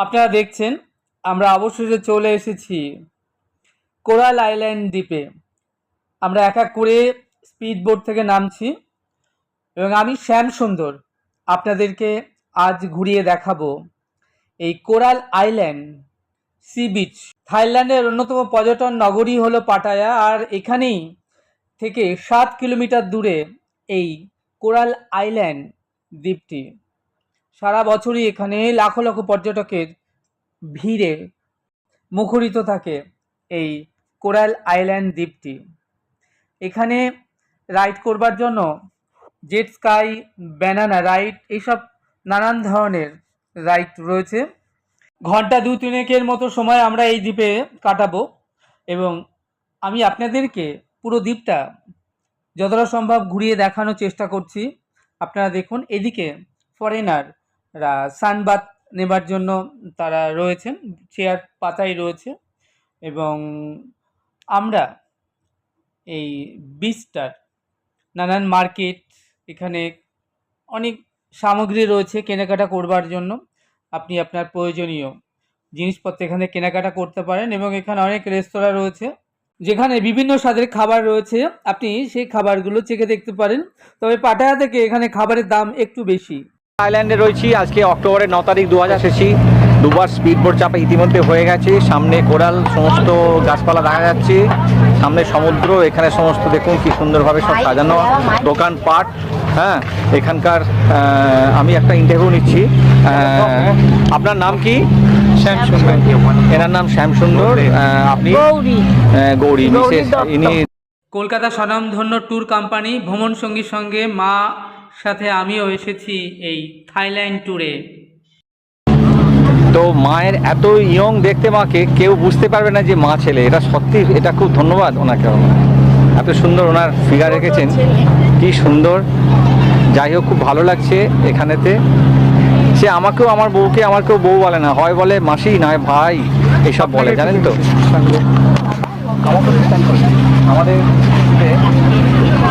আপনারা দেখছেন আমরা অবশেষে চলে এসেছি কোরাল আইল্যান্ড দ্বীপে। আমরা এক এক করে স্পিড বোট থেকে নামছি এবং আমি শ্যাম সুন্দর আপনাদেরকে আজ ঘুরিয়ে দেখাবো এই কোরাল আইল্যান্ড সি বিচ। থাইল্যান্ডের অন্যতম পর্যটন নগরী হলো পাটায়া, আর এখানেই থেকে 7 কিলোমিটার দূরে এই কোরাল আইল্যান্ড দ্বীপটি। সারা বছরই এখানে লাখো লাখো পর্যটকের ভিড়ে মুখরিত থাকে এই কোরাল আইল্যান্ড দ্বীপটি। এখানে রাইড করবার জন্য জেট স্কাই, ব্যানানা রাইড, এইসব নানান ধরনের রাইড রয়েছে। ঘন্টা 2-3 মতো সময় আমরা এই দ্বীপে কাটাবো এবং আমি আপনাদেরকে পুরো দ্বীপটা যতটা সম্ভব ঘুরিয়ে দেখানোর চেষ্টা করছি। আপনারা দেখুন, এদিকে ফরেনাররা সানবাথ নেবার জন্য তারা রয়েছেন, চেয়ার পাতাই রয়েছে এবং আমরা এই বিচটার নানান মার্কেট, এখানে অনেক সামগ্রী রয়েছে কেনাকাটা করবার জন্য। আপনি আপনার প্রয়োজনীয় জিনিসপত্র এখানে কেনাকাটা করতে পারেন এবং এখানে অনেক রেস্তোরাঁ রয়েছে যেখানে বিভিন্ন স্বাদের খাবার রয়েছে। আপনি সেই খাবারগুলো চেখে দেখতে পারেন, তবে পাটায়া থেকে এখানে খাবারের দাম একটু বেশি। আইল্যান্ডে রয়েছি আজকে অক্টোবরের 9 তারিখ 2000 এসেছি। দুবার স্পিড বোট চাপা ইতিমধ্যে হয়ে গেছে। সামনে কোরাল, সমস্ত গাছপালা দেখা যাচ্ছে, সামনে সমুদ্র, এখানে সমস্ত দেখুন কি সুন্দরভাবে সব সাজানো দোকানপাট। হ্যাঁ, এখানকার আমি একটা ইন্টারভিউ নিচ্ছি। আপনার নাম কি? শ্যাম সুন্দর। এনার নাম শ্যাম সুন্দর। আপনি? গৌরী মিসেস। ইনি কলকাতা স্বনামধন্য ট্যুর কোম্পানি ভ্রমণ সঙ্গীর সঙ্গে মা সাথে আমিও এসেছি এই থাইল্যান্ড ট্যুরে। তো মায়ের এত ইয়ং দেখতে মাকে কেউ বুঝতে পারবে না যে মা ছেলে। এটা সত্যি, এটা খুব ধন্যবাদ ওনাকে। এত সুন্দর ওনার ফিগার রেখেছেন, কি সুন্দর। যাই হোক, খুব ভালো লাগছে এখানেতে। সে আমাকেও, আমার বউকে আমার কেউ বউ বলে না, হয় বলে মাসি, নয় ভাই, এইসব বলে, জানেন তো। আমাদের